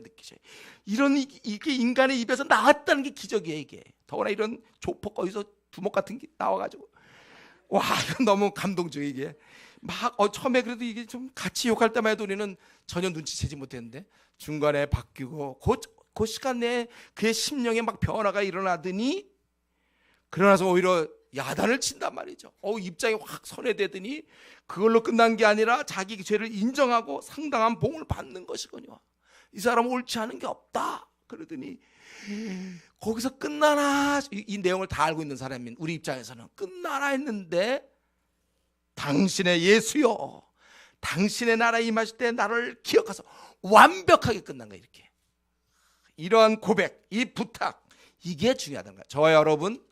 Speaker 1: 이런 이게 인간의 입에서 나왔다는 게 기적이에요. 이게 더구나 이런 조폭 거기서 두목 같은 게 나와가지고, 와, 이건 너무 감동적이에요. 이게 막 처음에 그래도 이게 좀 같이 욕할 때만 해도 우리는 전혀 눈치채지 못했는데, 중간에 바뀌고 그 시간 내에 그의 심령에 막 변화가 일어나더니, 그러나서 오히려 야단을 친단 말이죠. 입장이 확 선회되더니 그걸로 끝난 게 아니라 자기 죄를 인정하고 상당한 봉을 받는 것이거든요. 이 사람은 옳지 않은 게 없다 그러더니, 거기서 끝나나, 이 내용을 다 알고 있는 사람인 우리 입장에서는 끝나나 했는데, 당신의 예수여, 당신의 나라에 임하실 때 나를 기억하소. 완벽하게 끝난 거예요. 이렇게 이러한 고백, 이 부탁, 이게 중요하다는 거예요. 저와 여러분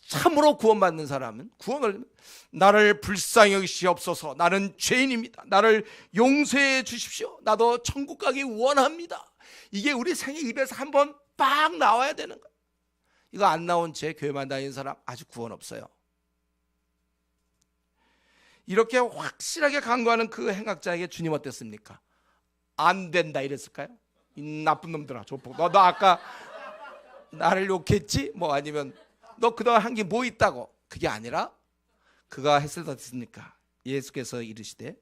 Speaker 1: 참으로 구원받는 사람은 구원을, 나를 불쌍히 여기시옵소서, 나는 죄인입니다, 나를 용서해 주십시오, 나도 천국 가기 원합니다. 이게 우리 생애 입에서 한번 빡 나와야 되는 거예요. 이거 안 나온 채 교회만 다니는 사람 아직 구원 없어요. 이렇게 확실하게 간구하는 그 행악자에게 주님 어땠습니까? 안 된다 이랬을까요? 이 나쁜 놈들아, 너 아까 나를 욕했지? 뭐 아니면 너 그동안 한 게 뭐 있다고? 그게 아니라 그가 했을 때 어땠습니까? 예수께서 이르시되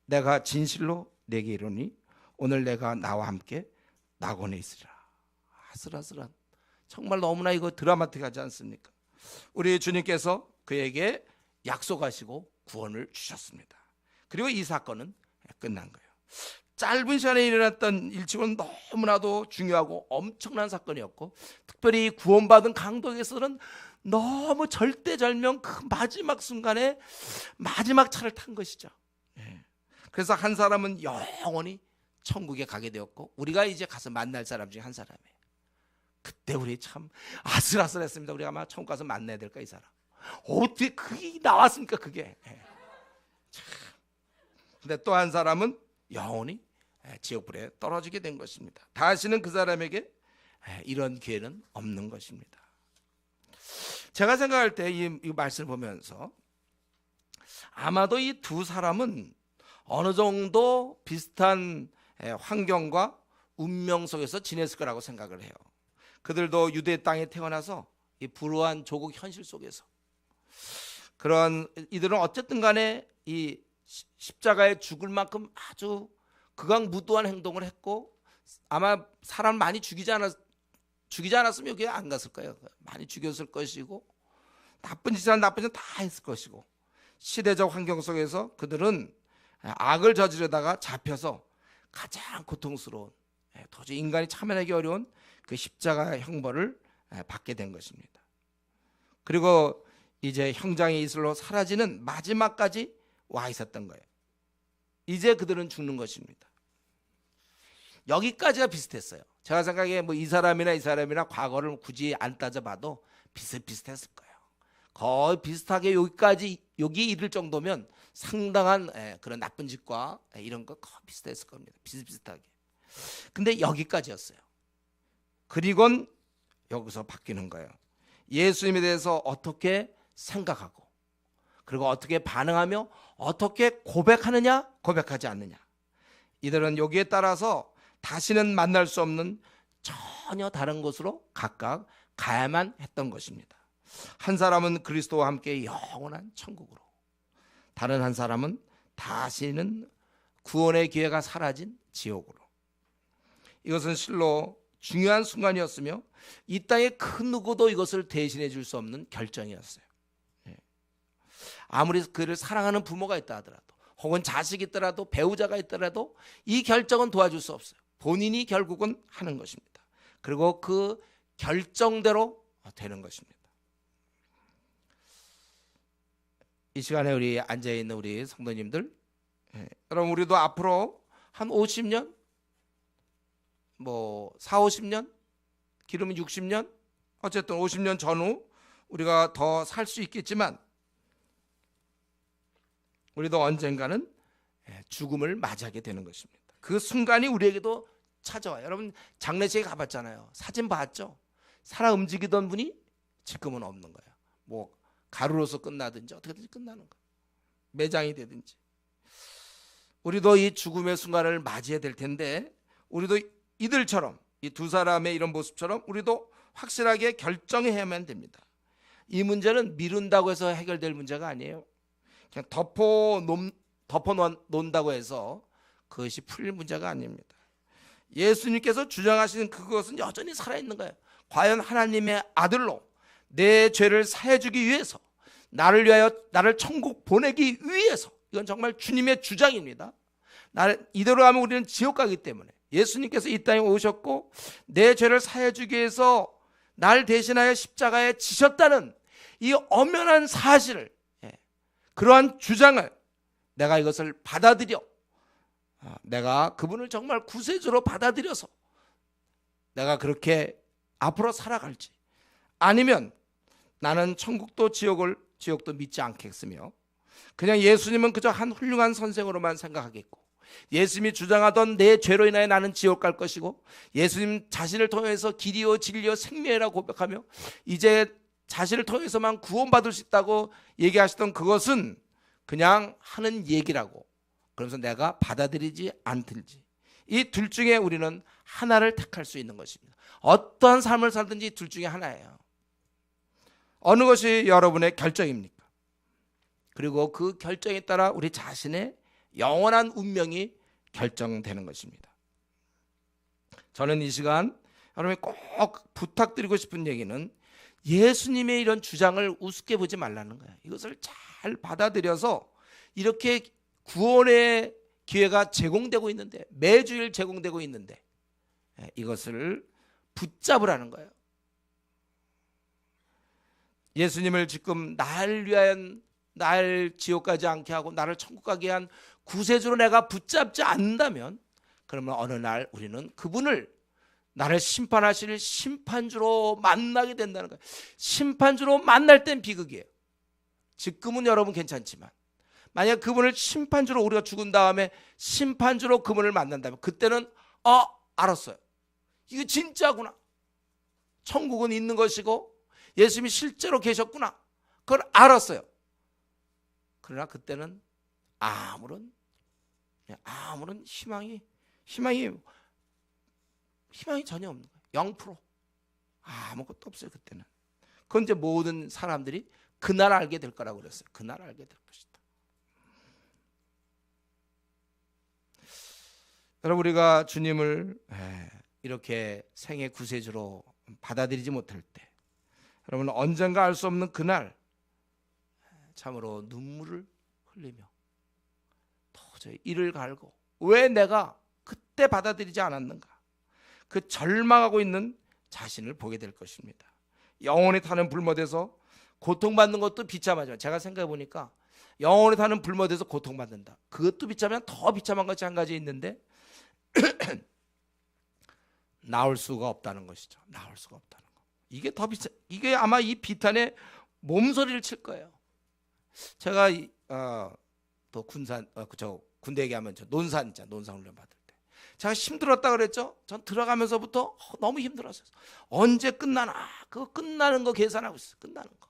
Speaker 1: 내가 진실로 내게 이르노니 오늘 내가 나와 함께 낙원에 있으리라. 아슬아슬한, 정말 너무나 이거 드라마틱하지 않습니까? 우리 주님께서 그에게 약속하시고 구원을 주셨습니다. 그리고 이 사건은 끝난 거예요. 짧은 시간에 일어났던 일찍은 너무나도 중요하고 엄청난 사건이었고, 특별히 구원받은 강도에게서는 너무 절대절명 그 마지막 순간에 마지막 차를 탄 것이죠. 그래서 한 사람은 영원히 천국에 가게 되었고, 우리가 이제 가서 만날 사람 중에 한 사람이에요. 그때 우리 참 아슬아슬했습니다. 우리가 아마 천국 가서 만나야 될까 이 사람. 어떻게 그게 나왔습니까 그게. 근데 또 한 사람은 영원히 지옥불에 떨어지게 된 것입니다. 다시는 그 사람에게 이런 기회는 없는 것입니다. 제가 생각할 때 이 말씀을 보면서 아마도 이 두 사람은 어느 정도 비슷한 환경과 운명 속에서 지냈을 거라고 생각을 해요. 그들도 유대 땅에 태어나서 이 불우한 조국 현실 속에서 그런 이들은 어쨌든 간에 이 십자가에 죽을 만큼 아주 극악무도한 행동을 했고, 아마 사람 많이 죽이지 않았으면 여기 안 갔을 거예요. 많이 죽였을 것이고, 나쁜 짓은 다 했을 것이고, 시대적 환경 속에서 그들은 악을 저지르다가 잡혀서 가장 고통스러운, 도저히 인간이 참여하기 어려운 그 십자가 형벌을 받게 된 것입니다. 그리고 이제 형장의 이슬로 사라지는 마지막까지 와 있었던 거예요. 이제 그들은 죽는 것입니다. 여기까지가 비슷했어요. 제가 생각에 뭐 이 사람이나 과거를 굳이 안 따져봐도 비슷비슷했을 거예요. 거의 비슷하게 여기 이를 정도면 상당한 그런 나쁜 짓과 이런 거 거의 비슷했을 겁니다. 비슷비슷하게. 근데 여기까지였어요. 그리고는 여기서 바뀌는 거예요. 예수님에 대해서 어떻게 생각하고, 그리고 어떻게 반응하며, 어떻게 고백하느냐, 고백하지 않느냐. 이들은 여기에 따라서 다시는 만날 수 없는 전혀 다른 곳으로 각각 가야만 했던 것입니다. 한 사람은 그리스도와 함께 영원한 천국으로, 다른 한 사람은 다시는 구원의 기회가 사라진 지옥으로. 이것은 실로 중요한 순간이었으며 이 땅의 그 누구도 이것을 대신해 줄 수 없는 결정이었어요. 아무리 그를 사랑하는 부모가 있다 하더라도, 혹은 자식이 있더라도, 배우자가 있더라도 이 결정은 도와줄 수 없어요. 본인이 결국은 하는 것입니다. 그리고 그 결정대로 되는 것입니다. 이 시간에 우리 앉아있는 우리 성도님들, 여러분 우리도 앞으로 한 50년, 뭐 4, 50년, 길으면 60년, 어쨌든 50년 전후 우리가 더 살 수 있겠지만, 우리도 언젠가는 죽음을 맞이하게 되는 것입니다. 그 순간이 우리에게도 찾아와요. 여러분 장례식에 가봤잖아요. 사진 봤죠? 살아 움직이던 분이 지금은 없는 거예요. 뭐 가루로서 끝나든지 어떻게든지 끝나는 거예요. 매장이 되든지. 우리도 이 죽음의 순간을 맞이해야 될 텐데, 우리도 이들처럼, 이 두 사람의 이런 모습처럼 우리도 확실하게 결정해야만 됩니다. 이 문제는 미룬다고 해서 해결될 문제가 아니에요. 그냥 덮어놓는다고 해서 그것이 풀릴 문제가 아닙니다. 예수님께서 주장하시는 그것은 여전히 살아있는 거예요. 과연 하나님의 아들로 내 죄를 사해주기 위해서, 나를 위하여 나를 천국 보내기 위해서, 이건 정말 주님의 주장입니다. 이대로 하면 우리는 지옥 가기 때문에 예수님께서 이 땅에 오셨고 내 죄를 사해주기 위해서 날 대신하여 십자가에 지셨다는 이 엄연한 사실을, 그러한 주장을 내가 이것을 받아들여, 내가 그분을 정말 구세주로 받아들여서 내가 그렇게 앞으로 살아갈지, 아니면 나는 천국도 지옥도 믿지 않겠으며 그냥 예수님은 그저 한 훌륭한 선생으로만 생각하겠고, 예수님이 주장하던 내 죄로 인하여 나는 지옥 갈 것이고, 예수님 자신을 통해서 길이요 진리요 생명이라고 고백하며 이제 자신을 통해서만 구원받을 수 있다고 얘기하시던 그것은 그냥 하는 얘기라고, 그러면서 내가 받아들이지 않든지, 이 둘 중에 우리는 하나를 택할 수 있는 것입니다. 어떠한 삶을 살든지 둘 중에 하나예요. 어느 것이 여러분의 결정입니까? 그리고 그 결정에 따라 우리 자신의 영원한 운명이 결정되는 것입니다. 저는 이 시간 여러분이 꼭 부탁드리고 싶은 얘기는, 예수님의 이런 주장을 우습게 보지 말라는 거예요. 이것을 잘 받아들여서 이렇게 구원의 기회가 제공되고 있는데, 매주일 제공되고 있는데 이것을 붙잡으라는 거예요. 예수님을 지금 날 위하여 날 지옥 가지 않게 하고 나를 천국 가게 한 구세주로 내가 붙잡지 않는다면, 그러면 어느 날 우리는 그분을 나를 심판하실 심판주로 만나게 된다는 거예요. 심판주로 만날 땐 비극이에요. 지금은 여러분 괜찮지만 만약 그분을 심판주로, 우리가 죽은 다음에 심판주로 그분을 만난다면, 그때는 알았어요. 이거 진짜구나. 천국은 있는 것이고 예수님이 실제로 계셨구나. 그걸 알았어요. 그러나 그때는 아무런 희망이 전혀 없는 거예요. 0%. 아무것도 없어요. 그때는. 그건 이제 모든 사람들이 그날 알게 될 거라고 그랬어요. 그날 알게 될 것이다. 여러분, 우리가 주님을 이렇게 생애 구세주로 받아들이지 못할 때, 여러분, 언젠가 알 수 없는 그날 참으로 눈물을 흘리며 도저히 이를 갈고 왜 내가 그때 받아들이지 않았는가, 그 절망하고 있는 자신을 보게 될 것입니다. 영원히 타는 불못에서 고통받는 것도 비참하지만, 제가 생각해 보니까 영원히 타는 불못에서 고통받는다, 그것도 비참하면 더 비참한 것이 한 가지 있는데 나올 수가 없다는 것이죠. 나올 수가 없다는 거. 이게 더 비참, 이게 아마 이 비탄에 몸소리를 칠 거예요. 제가 또 군대 얘기하면 논산 훈련 받을 때 제가 힘들었다 그랬죠. 전 들어가면서부터 너무 힘들었어요. 언제 끝나나, 그거 끝나는 거 계산하고 있어요. 끝나는 거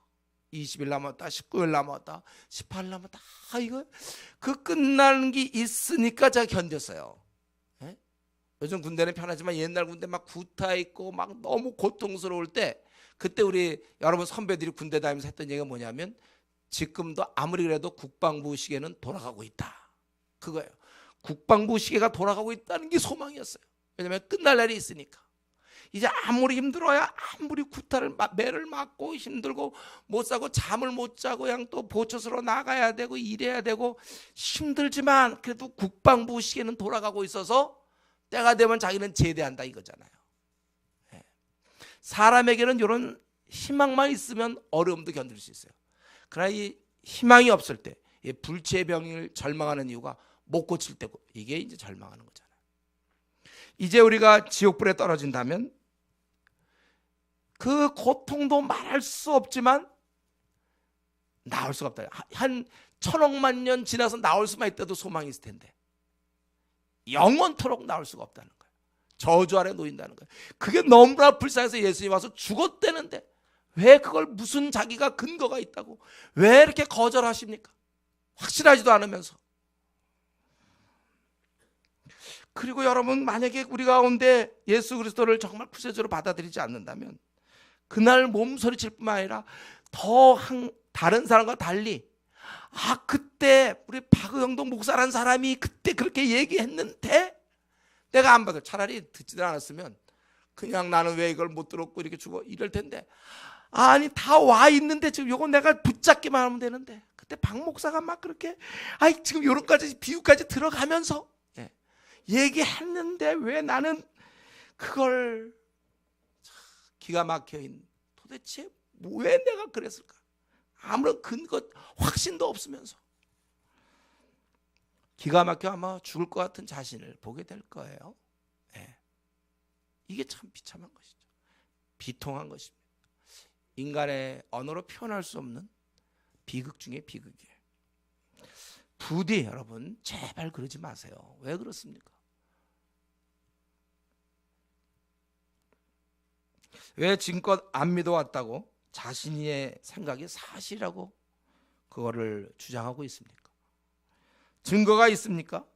Speaker 1: 20일 남았다, 19일 남았다, 18일 남았다. 이거 그 끝나는 게 있으니까 제가 견뎠어요. 요즘 군대는 편하지만 옛날 군대 막 구타 있고 막 너무 고통스러울 때, 그때 우리 여러분 선배들이 군대 다니면서 했던 얘기가 뭐냐면, 지금도 아무리 그래도 국방부 시계는 돌아가고 있다, 그거예요. 국방부 시계가 돌아가고 있다는 게 소망이었어요. 왜냐하면 끝날 날이 있으니까. 이제 아무리 힘들어야, 아무리 구타를 매를 맞고 힘들고 못 사고 잠을 못 자고 그냥 또 보초소로 나가야 되고 일해야 되고 힘들지만, 그래도 국방부 시계는 돌아가고 있어서 때가 되면 자기는 제대한다, 이거잖아요. 사람에게는 이런 희망만 있으면 어려움도 견딜 수 있어요. 그러나 이 희망이 없을 때, 불치병을 절망하는 이유가 못 고칠 때고, 이게 이제 절망하는 거잖아요. 이제 우리가 지옥불에 떨어진다면 그 고통도 말할 수 없지만 나올 수가 없다. 한 1000억만 년 지나서 나올 수만 있다도 소망이 있을 텐데 영원토록 나올 수가 없다는 거예요. 저주 아래 놓인다는 거예요. 그게 너무나 불쌍해서 예수님이 와서 죽었다는데 왜 그걸, 무슨 자기가 근거가 있다고 왜 이렇게 거절하십니까? 확실하지도 않으면서. 그리고 여러분, 만약에 우리 가운데 예수 그리스도를 정말 구세주로 받아들이지 않는다면 그날 몸소리칠 뿐만 아니라 다른 사람과 달리, 그때 우리 박의영동 목사라는 사람이 그때 그렇게 얘기했는데 내가 안 받을, 차라리 듣지도 않았으면 그냥 나는 왜 이걸 못 들었고 이렇게 죽어 이럴 텐데, 아니 다 와 있는데 지금 요거 내가 붙잡기만 하면 되는데, 그때 박 목사가 막 그렇게 지금 요런까지 비유까지 들어가면서 얘기했는데 왜 나는 그걸, 기가 막혀 있는, 도대체 왜 내가 그랬을까? 아무런 근거, 확신도 없으면서 기가 막혀 아마 죽을 것 같은 자신을 보게 될 거예요. 이게 참 비참한 것이죠. 비통한 것입니다. 인간의 언어로 표현할 수 없는 비극 중에 비극이에요. 부디 여러분 제발 그러지 마세요. 왜 그렇습니까? 왜 지금껏 안 믿어왔다고 자신의 생각이 사실이라고 그거를 주장하고 있습니까? 증거가 있습니까?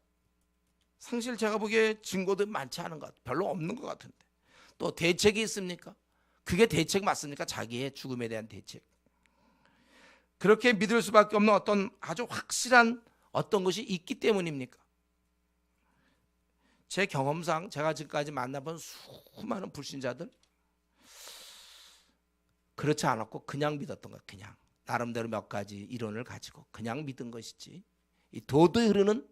Speaker 1: 사실 제가 보기에 증거도 많지 않은 것 같아요. 별로 없는 것 같은데. 또 대책이 있습니까? 그게 대책 맞습니까? 자기의 죽음에 대한 대책. 그렇게 믿을 수밖에 없는 어떤 아주 확실한 어떤 것이 있기 때문입니까? 제 경험상 제가 지금까지 만나본 수많은 불신자들, 그렇지 않았고 그냥 믿었던 것, 그냥 나름대로 몇 가지 이론을 가지고 그냥 믿은 것이지, 이 도도히 흐르는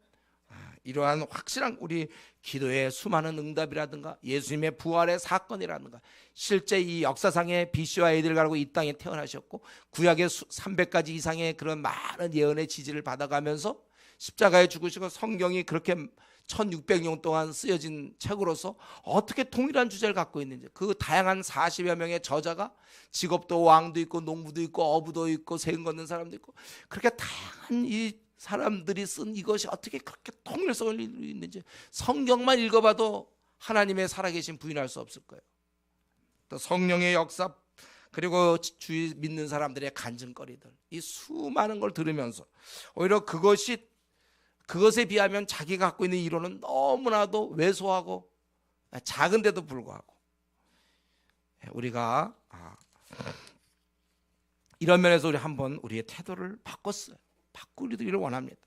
Speaker 1: 이러한 확실한 우리 기도의 수많은 응답이라든가 예수님의 부활의 사건이라든가, 실제 이 역사상의 BC와 AD를 가지고 이 땅에 태어나셨고 구약의 300가지 이상의 그런 많은 예언의 지지를 받아가면서 십자가에 죽으시고 성경이 그렇게 1600년 동안 쓰여진 책으로서 어떻게 동일한 주제를 갖고 있는지, 그 다양한 40여 명의 저자가, 직업도 왕도 있고 농부도 있고 어부도 있고 세금 걷는 사람도 있고, 그렇게 다양한 이 사람들이 쓴 이것이 어떻게 그렇게 통일성을 이루고 있는지 성경만 읽어봐도 하나님의 살아계신 부인할 수 없을 거예요. 또 성령의 역사, 그리고 주위 믿는 사람들의 간증거리들, 이 수많은 걸 들으면서 오히려 그것에 비하면 자기가 갖고 있는 이론은 너무나도 왜소하고 작은데도 불구하고 우리가 이런 면에서 우리 한번 우리의 태도를 바꾸기를 원합니다.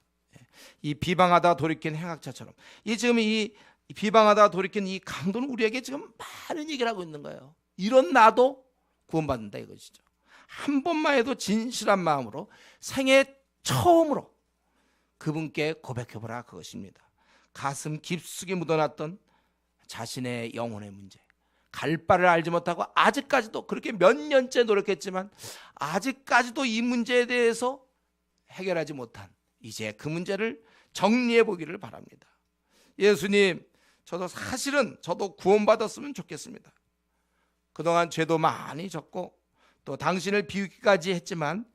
Speaker 1: 이 비방하다 돌이킨 행악자처럼 이 지금 이 비방하다 돌이킨 이 강도는 우리에게 지금 많은 얘기를 하고 있는 거예요. 이런 나도 구원받는다 이것이죠. 한 번만 해도 진실한 마음으로 생애 처음으로 그분께 고백해보라 그것입니다. 가슴 깊숙이 묻어놨던 자신의 영혼의 문제, 갈 바를 알지 못하고 아직까지도 그렇게 몇 년째 노력했지만 아직까지도 이 문제에 대해서 해결하지 못한 이제 그 문제를 정리해 보기를 바랍니다. 예수님, 저도 구원받았으면 좋겠습니다. 그동안 죄도 많이 졌고 또 당신을 비웃기까지 했지만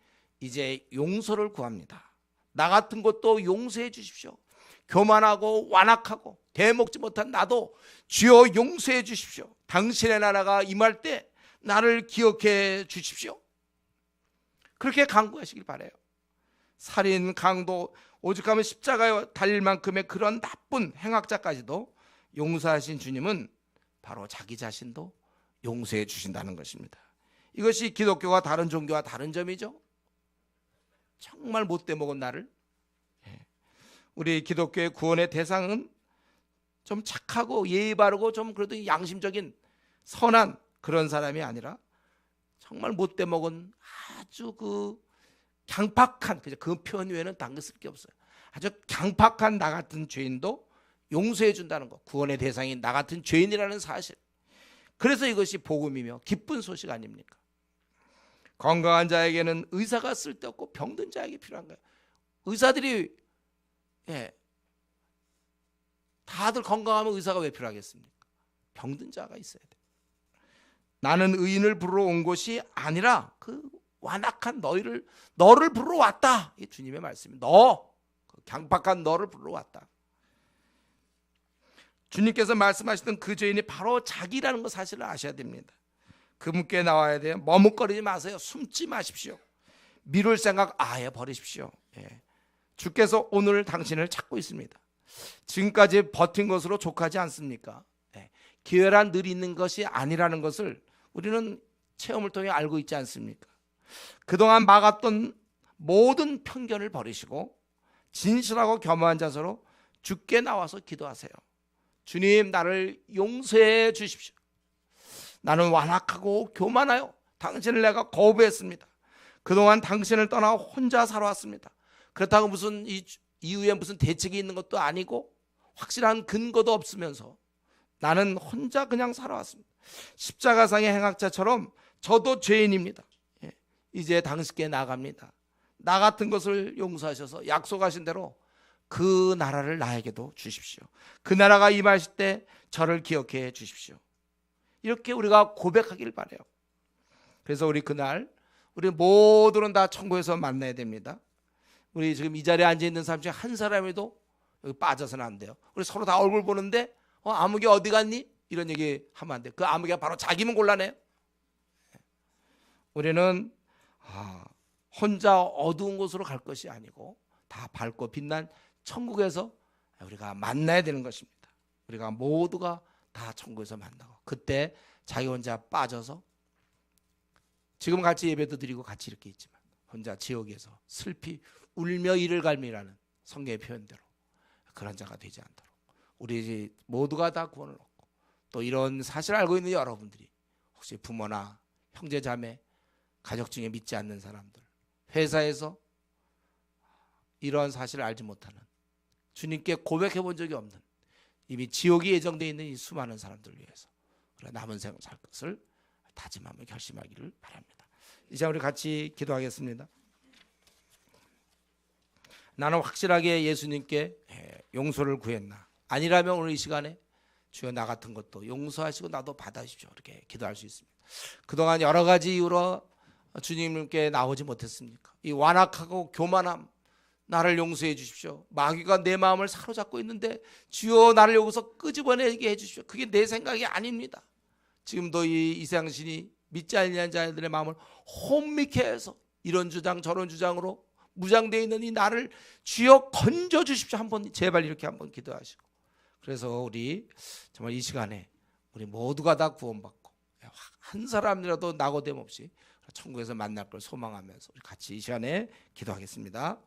Speaker 1: 이제 용서를 구합니다. 나 같은 것도 용서해 주십시오. 교만하고 완악하고 대먹지 못한 나도 주여 용서해 주십시오. 당신의 나라가 임할 때 나를 기억해 주십시오. 그렇게 간구하시길 바라요. 살인, 강도, 오죽하면 십자가에 달릴 만큼의 그런 나쁜 행악자까지도 용서하신 주님은 바로 자기 자신도 용서해 주신다는 것입니다. 이것이 기독교와 다른 종교와 다른 점이죠. 정말 못돼 먹은 나를, 우리 기독교의 구원의 대상은 좀 착하고 예의 바르고 좀 그래도 양심적인 선한 그런 사람이 아니라 정말 못돼 먹은 아주 그 강팍한, 그 표현 외에는 당겼을 게 없어요. 아주 강팍한 나 같은 죄인도 용서해 준다는 것, 구원의 대상인 나 같은 죄인이라는 사실. 그래서 이것이 복음이며 기쁜 소식 아닙니까? 건강한 자에게는 의사가 쓸데없고 병든 자에게 필요한 거예요. 의사들이 다들 건강하면 의사가 왜 필요하겠습니까? 병든 자가 있어야 돼요. 나는 의인을 부르러 온 것이 아니라 그 완악한 너를 부르러 왔다. 이 주님의 말씀이 그 강팍한 너를 부르러 왔다. 주님께서 말씀하시던 그 죄인이 바로 자기라는 거 사실을 아셔야 됩니다. 그분께 나와야 돼요. 머뭇거리지 마세요. 숨지 마십시오. 미룰 생각 아예 버리십시오. 주께서 오늘 당신을 찾고 있습니다. 지금까지 버틴 것으로 족하지 않습니까? 기회란 늘 있는 것이 아니라는 것을 우리는 체험을 통해 알고 있지 않습니까? 그동안 막았던 모든 편견을 버리시고 진실하고 겸허한 자세로 주께 나와서 기도하세요. 주님, 나를 용서해 주십시오. 나는 완악하고 교만하여 당신을 내가 거부했습니다. 그동안 당신을 떠나 혼자 살아왔습니다. 그렇다고 무슨 이후에 무슨 대책이 있는 것도 아니고 확실한 근거도 없으면서 나는 혼자 그냥 살아왔습니다. 십자가상의 행악자처럼 저도 죄인입니다. 이제 당신께 나갑니다. 나 같은 것을 용서하셔서 약속하신 대로 그 나라를 나에게도 주십시오. 그 나라가 임하실 때 저를 기억해 주십시오. 이렇게 우리가 고백하길 바라요. 그래서 우리 그날 우리 모두는 다 천국에서 만나야 됩니다. 우리 지금 이 자리에 앉아 있는 사람 중에 한 사람이도 여기 빠져서는 안 돼요. 우리 서로 다 얼굴 보는데 아무개 어디 갔니? 이런 얘기 하면 안 돼요. 그 아무개가 바로 자기면 곤란해요. 우리는 혼자 어두운 곳으로 갈 것이 아니고 다 밝고 빛난 천국에서 우리가 만나야 되는 것입니다. 우리가 모두가 다 천국에서 만나고 그때 자기 혼자 빠져서 지금 같이 예배도 드리고 같이 이렇게 있지만 혼자 지옥에서 슬피 울며 이를 갈미라는 성경의 표현대로 그런 자가 되지 않도록 우리 모두가 다 구원을 얻고 또 이런 사실을 알고 있는 여러분들이 혹시 부모나 형제 자매 가족 중에 믿지 않는 사람들 회사에서 이런 사실을 알지 못하는 주님께 고백해 본 적이 없는 이미 지옥이 예정되어 있는 이 수많은 사람들을 위해서 남은 생을 살 것을 다짐하며 결심하기를 바랍니다. 이제 우리 같이 기도하겠습니다. 나는 확실하게 예수님께 용서를 구했나? 아니라면 오늘 이 시간에 주여 나 같은 것도 용서하시고 나도 받아주십시오. 이렇게 기도할 수 있습니다. 그동안 여러 가지 이유로 주님께 나오지 못했습니까? 이 완악하고 교만함 나를 용서해 주십시오. 마귀가 내 마음을 사로잡고 있는데 주여 나를 여기서 끄집어내게 해 주십시오. 그게 내 생각이 아닙니다. 지금도 이 이상신이 믿지 않는 자들의 마음을 혼미케 해서 이런 주장 저런 주장으로 무장되어 있는 이 나를 주여 건져 주십시오. 한번 제발 이렇게 한번 기도하시고 그래서 우리 정말 이 시간에 우리 모두가 다 구원받고 한 사람이라도 낙오됨 없이 천국에서 만날 걸 소망하면서 우리 같이 이 시간에 기도하겠습니다.